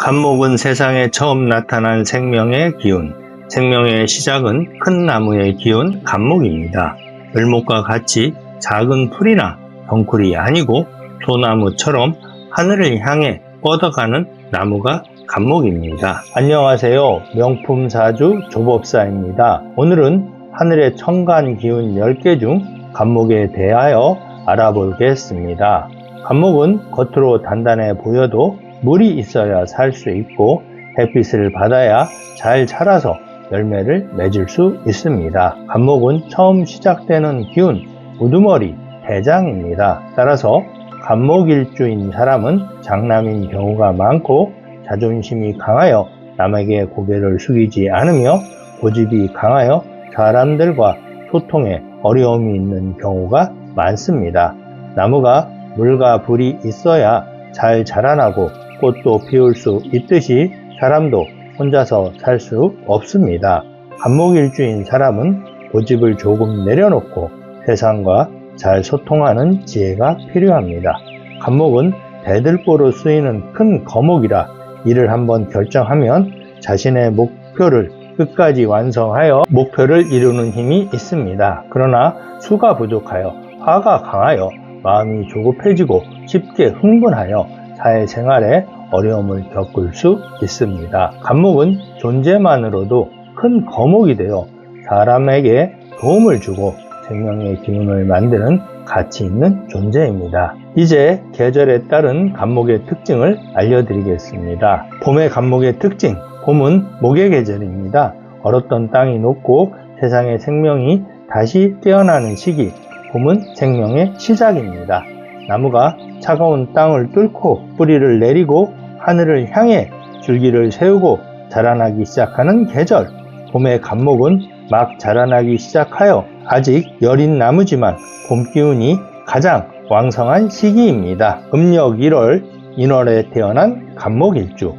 간목은 세상에 처음 나타난 생명의 기운, 생명의 시작은 큰 나무의 기운 간목입니다. 을목과 같이 작은 풀이나 덩쿨이 아니고 소나무처럼 하늘을 향해 뻗어가는 나무가 간목입니다. 안녕하세요. 명품사주 조법사입니다. 오늘은 하늘의 천간 기운 10개 중 간목에 대하여 알아보겠습니다. 간목은 겉으로 단단해 보여도 물이 있어야 살 수 있고 햇빛을 받아야 잘 자라서 열매를 맺을 수 있습니다. 간목은 처음 시작되는 기운, 우두머리, 대장입니다. 따라서 간목일주인 사람은 장남인 경우가 많고 자존심이 강하여 남에게 고개를 숙이지 않으며 고집이 강하여 사람들과 소통에 어려움이 있는 경우가 많습니다. 나무가 물과 불이 있어야 잘 자라나고 꽃도 피울 수 있듯이 사람도 혼자서 살 수 없습니다. 간목일주인 사람은 고집을 조금 내려놓고 세상과 잘 소통하는 지혜가 필요합니다. 간목은 대들보로 쓰이는 큰 거목이라 일을 한번 결정하면 자신의 목표를 끝까지 완성하여 목표를 이루는 힘이 있습니다. 그러나 수가 부족하여 화가 강하여 마음이 조급해지고 쉽게 흥분하여 사회생활에 어려움을 겪을 수 있습니다. 간목은 존재만으로도 큰 거목이 되어 사람에게 도움을 주고 생명의 기운을 만드는 가치 있는 존재입니다. 이제 계절에 따른 간목의 특징을 알려드리겠습니다. 봄의 간목의 특징, 봄은 목의 계절입니다. 얼었던 땅이 녹고 세상의 생명이 다시 깨어나는 시기, 봄은 생명의 시작입니다. 나무가 차가운 땅을 뚫고 뿌리를 내리고 하늘을 향해 줄기를 세우고 자라나기 시작하는 계절. 봄의 간목은 막 자라나기 시작하여 아직 여린 나무지만 봄 기운이 가장 왕성한 시기입니다. 음력 1월, 인월에 태어난 간목일주.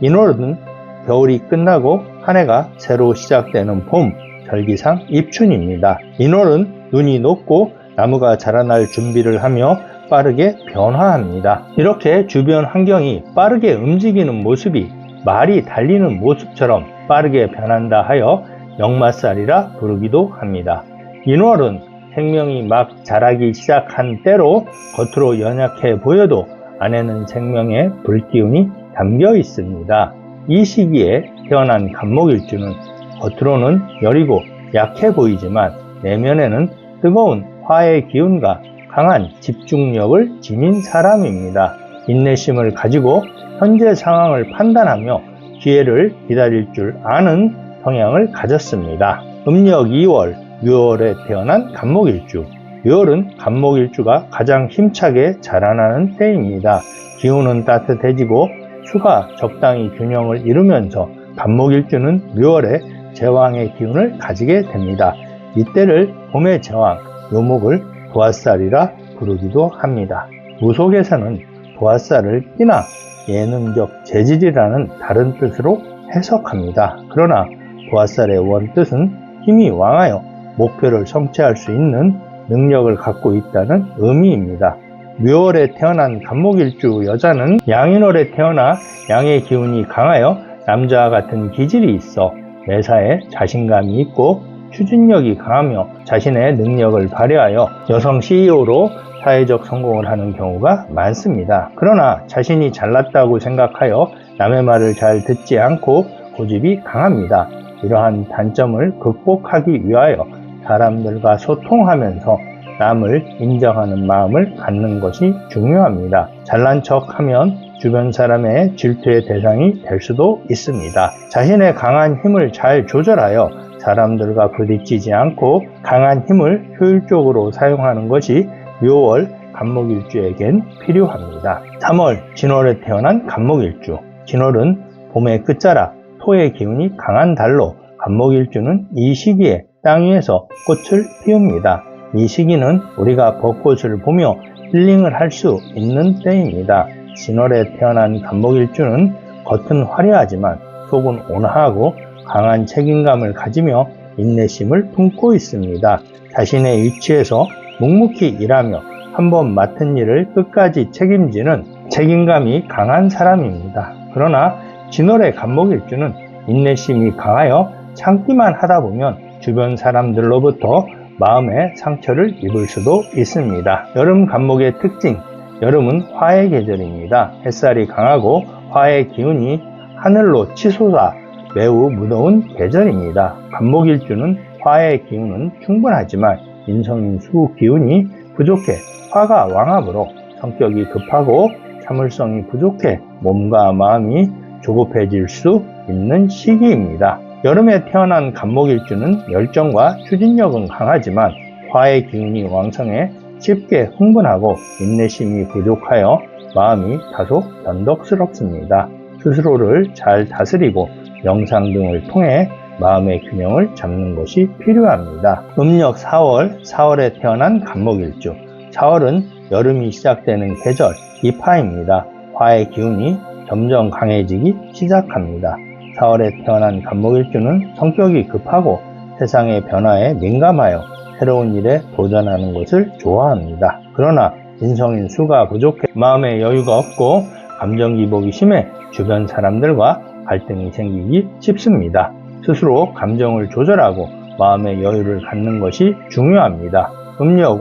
인월은 겨울이 끝나고 한 해가 새로 시작되는 봄, 절기상 입춘입니다. 인월은 눈이 녹고 나무가 자라날 준비를 하며 빠르게 변화합니다. 이렇게 주변 환경이 빠르게 움직이는 모습이 말이 달리는 모습처럼 빠르게 변한다 하여 역마살이라 부르기도 합니다. 인월은 생명이 막 자라기 시작한 때로 겉으로 연약해 보여도 안에는 생명의 불기운이 담겨 있습니다. 이 시기에 태어난 간목일주는 겉으로는 여리고 약해 보이지만 내면에는 뜨거운 화의 기운과 강한 집중력을 지닌 사람입니다. 인내심을 가지고 현재 상황을 판단하며 기회를 기다릴 줄 아는 성향을 가졌습니다. 음력 2월, 6월에 태어난 간목일주. 6월은 간목일주가 가장 힘차게 자라나는 때입니다. 기온은 따뜻해지고 수가 적당히 균형을 이루면서 간목일주는 6월에 제왕의 기운을 가지게 됩니다. 이때를 봄의 제왕, 묘목을 도화살이라 부르기도 합니다. 무속에서는 도화살을 끼나 예능적 재질이라는 다른 뜻으로 해석합니다. 그러나 도화살의 원뜻은 힘이 왕하여 목표를 성취할 수 있는 능력을 갖고 있다는 의미입니다. 묘월에 태어난 간목일주 여자는 양인월에 태어나 양의 기운이 강하여 남자와 같은 기질이 있어 매사에 자신감이 있고 추진력이 강하며 자신의 능력을 발휘하여 여성 CEO로 사회적 성공을 하는 경우가 많습니다. 그러나 자신이 잘났다고 생각하여 남의 말을 잘 듣지 않고 고집이 강합니다. 이러한 단점을 극복하기 위하여 사람들과 소통하면서 남을 인정하는 마음을 갖는 것이 중요합니다. 잘난 척하면 주변 사람의 질투의 대상이 될 수도 있습니다. 자신의 강한 힘을 잘 조절하여 사람들과 부딪히지 않고 강한 힘을 효율적으로 사용하는 것이 묘월 간목일주에겐 필요합니다. 3월 진월에 태어난 간목일주. 진월은 봄의 끝자락, 토의 기운이 강한 달로 간목일주는 이 시기에 땅 위에서 꽃을 피웁니다. 이 시기는 우리가 벚꽃을 보며 힐링을 할 수 있는 때입니다. 진월에 태어난 간목일주는 겉은 화려하지만 속은 온화하고 강한 책임감을 가지며 인내심을 품고 있습니다. 자신의 위치에서 묵묵히 일하며 한번 맡은 일을 끝까지 책임지는 책임감이 강한 사람입니다. 그러나 진월의 간목일주는 인내심이 강하여 참기만 하다 보면 주변 사람들로부터 마음의 상처를 입을 수도 있습니다. 여름 간목의 특징, 여름은 화의 계절입니다. 햇살이 강하고 화의 기운이 하늘로 치솟아 매우 무더운 계절입니다. 간목일주는 화의 기운은 충분하지만 인성인수 기운이 부족해 화가 왕합으로 성격이 급하고 참을성이 부족해 몸과 마음이 조급해질 수 있는 시기입니다. 여름에 태어난 간목일주는 열정과 추진력은 강하지만 화의 기운이 왕성해 쉽게 흥분하고 인내심이 부족하여 마음이 다소 변덕스럽습니다. 스스로를 잘 다스리고 명상 등을 통해 마음의 균형을 잡는 것이 필요합니다. 음력 4월에 태어난 간목일주. 4월은 여름이 시작되는 계절, 입하입니다. 화의 기운이 점점 강해지기 시작합니다. 4월에 태어난 간목일주는 성격이 급하고 세상의 변화에 민감하여 새로운 일에 도전하는 것을 좋아합니다. 그러나 인성인 수가 부족해 마음의 여유가 없고 감정 기복이 심해 주변 사람들과 갈등이 생기기 쉽습니다. 스스로 감정을 조절하고 마음의 여유를 갖는 것이 중요합니다. 음력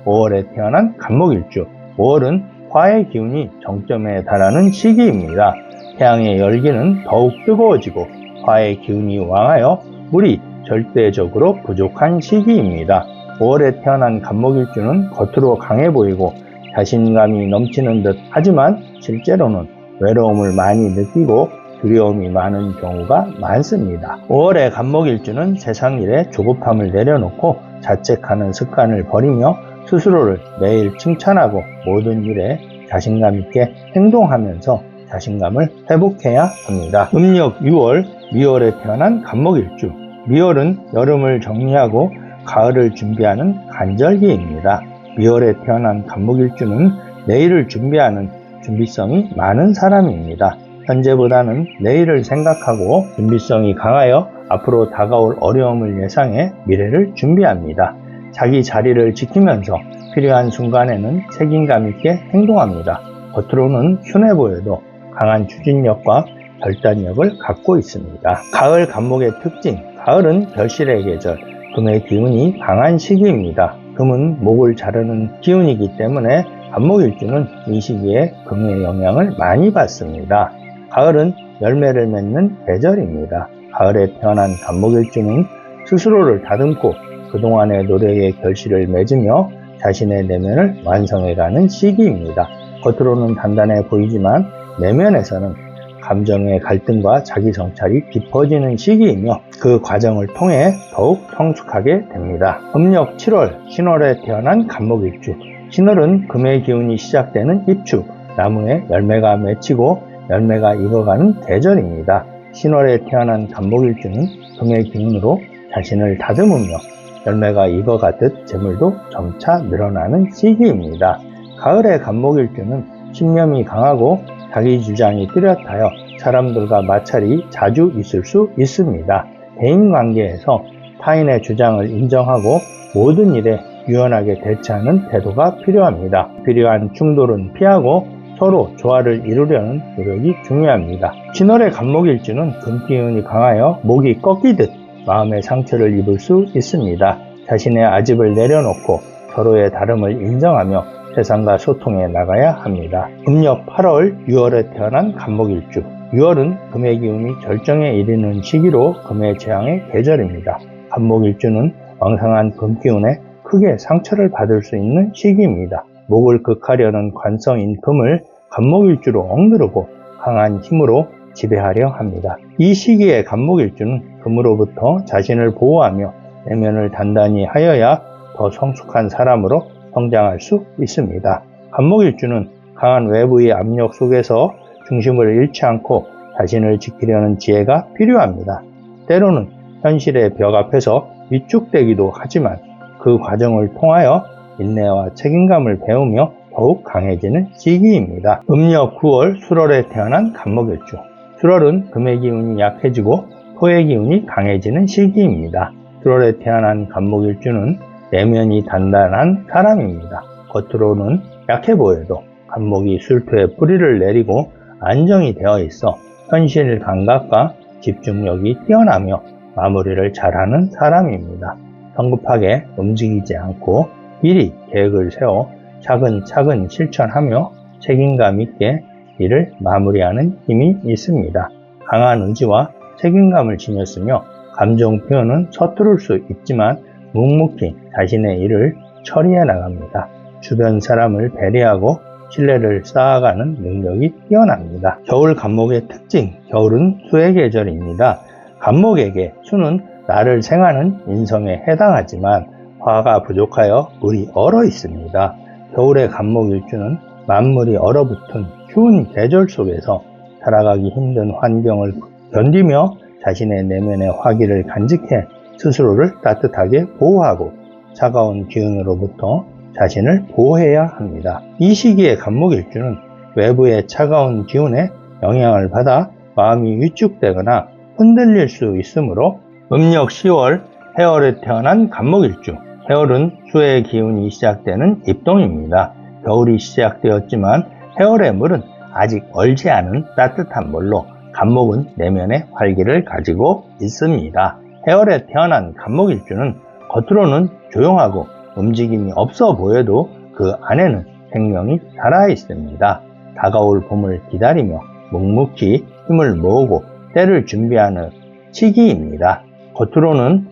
5월에 태어난 간목일주. 5월은 화의 기운이 정점에 달하는 시기입니다. 태양의 열기는 더욱 뜨거워지고 화의 기운이 왕하여 물이 절대적으로 부족한 시기입니다. 5월에 태어난 간목일주는 겉으로 강해 보이고 자신감이 넘치는 듯 하지만 실제로는 외로움을 많이 느끼고 두려움이 많은 경우가 많습니다. 5월의 간목일주는 세상 일에 조급함을 내려놓고 자책하는 습관을 버리며 스스로를 매일 칭찬하고 모든 일에 자신감 있게 행동하면서 자신감을 회복해야 합니다. 음력 6월, 미월에 태어난 간목일주. 미월은 여름을 정리하고 가을을 준비하는 간절기입니다. 미월에 태어난 간목일주는 내일을 준비하는 준비성이 많은 사람입니다. 현재보다는 내일을 생각하고 준비성이 강하여 앞으로 다가올 어려움을 예상해 미래를 준비합니다. 자기 자리를 지키면서 필요한 순간에는 책임감 있게 행동합니다. 겉으로는 순해 보여도 강한 추진력과 결단력을 갖고 있습니다. 가을 간목의 특징, 가을은 결실의 계절, 금의 기운이 강한 시기입니다. 금은 목을 자르는 기운이기 때문에 간목일주는 이 시기에 금의 영향을 많이 받습니다. 가을은 열매를 맺는 계절입니다. 가을에 태어난 간목일주는 스스로를 다듬고 그동안의 노력의 결실을 맺으며 자신의 내면을 완성해가는 시기입니다. 겉으로는 단단해 보이지만 내면에서는 감정의 갈등과 자기 성찰이 깊어지는 시기이며 그 과정을 통해 더욱 성숙하게 됩니다. 음력 7월, 신월에 태어난 간목일주. 신월은 금의 기운이 시작되는 입추, 나무에 열매가 맺히고 열매가 익어가는 계절입니다. 신월에 태어난 간목일주는 금의 기운으로 자신을 다듬으며 열매가 익어가듯 재물도 점차 늘어나는 시기입니다. 가을의 간목일주는 신념이 강하고 자기 주장이 뚜렷하여 사람들과 마찰이 자주 있을 수 있습니다. 대인관계에서 타인의 주장을 인정하고 모든 일에 유연하게 대처하는 태도가 필요합니다. 필요한 충돌은 피하고 서로 조화를 이루려는 노력이 중요합니다. 신월의 간목일주는 금기운이 강하여 목이 꺾이듯 마음의 상처를 입을 수 있습니다. 자신의 아집을 내려놓고 서로의 다름을 인정하며 세상과 소통해 나가야 합니다. 음력 8월, 6월에 태어난 간목일주. 6월은 금의 기운이 절정에 이르는 시기로 금의 재앙의 계절입니다. 간목일주는 왕성한 금기운에 크게 상처를 받을 수 있는 시기입니다. 목을 극하려는 관성인 금을 간목일주로 억누르고 강한 힘으로 지배하려 합니다. 이 시기의 간목일주는 금으로부터 자신을 보호하며 내면을 단단히 하여야 더 성숙한 사람으로 성장할 수 있습니다. 간목일주는 강한 외부의 압력 속에서 중심을 잃지 않고 자신을 지키려는 지혜가 필요합니다. 때로는 현실의 벽 앞에서 위축되기도 하지만 그 과정을 통하여 인내와 책임감을 배우며 더욱 강해지는 시기입니다. 음력 9월, 술월에 태어난 간목일주. 술월은 금의 기운이 약해지고 토의 기운이 강해지는 시기입니다. 술월에 태어난 간목일주는 내면이 단단한 사람입니다. 겉으로는 약해 보여도 간목이 술토에 뿌리를 내리고 안정이 되어 있어 현실 감각과 집중력이 뛰어나며 마무리를 잘하는 사람입니다. 성급하게 움직이지 않고 미리 계획을 세워 차근차근 실천하며 책임감 있게 일을 마무리하는 힘이 있습니다. 강한 의지와 책임감을 지녔으며 감정 표현은 서투를 수 있지만 묵묵히 자신의 일을 처리해 나갑니다. 주변 사람을 배려하고 신뢰를 쌓아가는 능력이 뛰어납니다. 겨울 간목의 특징, 겨울은 수의 계절입니다. 간목에게 수는 날을 생하는 인성에 해당하지만 화가 부족하여 물이 얼어 있습니다. 겨울의 간목일주는 만물이 얼어붙은 추운 계절 속에서 살아가기 힘든 환경을 견디며 자신의 내면의 화기를 간직해 스스로를 따뜻하게 보호하고 차가운 기운으로부터 자신을 보호해야 합니다. 이 시기의 간목일주는 외부의 차가운 기운에 영향을 받아 마음이 위축되거나 흔들릴 수 있으므로 음력 10월 해월에 태어난 간목일주. 해월은 수의 기운이 시작되는 입동입니다. 겨울이 시작되었지만 해월의 물은 아직 얼지 않은 따뜻한 물로 간목은 내면의 활기를 가지고 있습니다. 해월에 태어난 간목일주는 겉으로는 조용하고 움직임이 없어 보여도 그 안에는 생명이 살아 있습니다. 다가올 봄을 기다리며 묵묵히 힘을 모으고 때를 준비하는 시기입니다. 겉으로는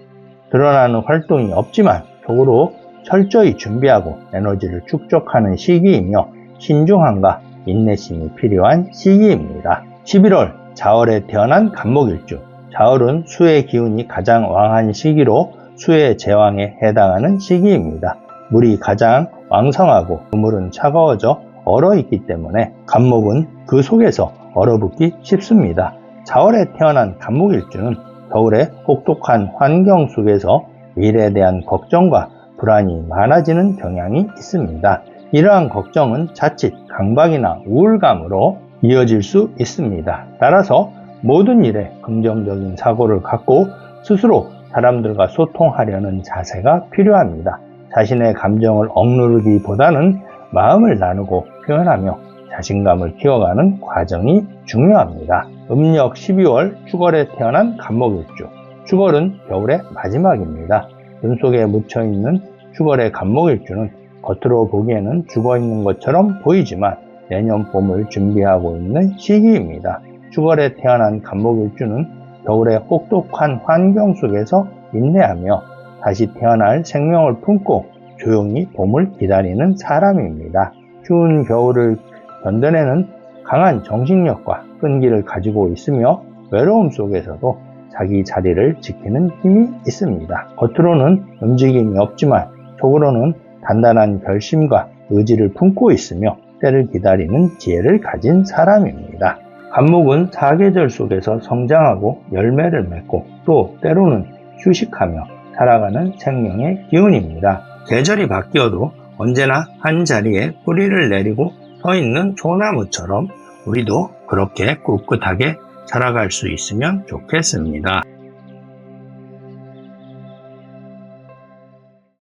드러나는 활동이 없지만 속으로 철저히 준비하고 에너지를 축적하는 시기이며 신중함과 인내심이 필요한 시기입니다. 11월 자월에 태어난 간목일주. 자월은 수의 기운이 가장 왕한 시기로 수의 제왕에 해당하는 시기입니다. 물이 가장 왕성하고 그물은 차가워져 얼어있기 때문에 간목은 그 속에서 얼어붙기 쉽습니다. 자월에 태어난 간목일주는 겨울에 혹독한 환경 속에서 미래에 대한 걱정과 불안이 많아지는 경향이 있습니다. 이러한 걱정은 자칫 강박이나 우울감으로 이어질 수 있습니다. 따라서 모든 일에 긍정적인 사고를 갖고 스스로 사람들과 소통하려는 자세가 필요합니다. 자신의 감정을 억누르기보다는 마음을 나누고 표현하며 자신감을 키워가는 과정이 중요합니다. 음력 12월 축월에 태어난 간목일주. 축월은 겨울의 마지막입니다. 눈 속에 묻혀있는 축월의 간목일주는 겉으로 보기에는 죽어있는 것처럼 보이지만 내년 봄을 준비하고 있는 시기입니다. 축월에 태어난 간목일주는 겨울의 혹독한 환경 속에서 인내하며 다시 태어날 생명을 품고 조용히 봄을 기다리는 사람입니다. 추운 겨울을 견뎌내는 강한 정신력과 끈기를 가지고 있으며 외로움 속에서도 자기 자리를 지키는 힘이 있습니다. 겉으로는 움직임이 없지만 속으로는 단단한 결심과 의지를 품고 있으며 때를 기다리는 지혜를 가진 사람입니다. 간목은 사계절 속에서 성장하고 열매를 맺고 또 때로는 휴식하며 살아가는 생명의 기운입니다. 계절이 바뀌어도 언제나 한 자리에 뿌리를 내리고 서 있는 소나무처럼 우리도 그렇게 꿋꿋하게 살아갈 수 있으면 좋겠습니다.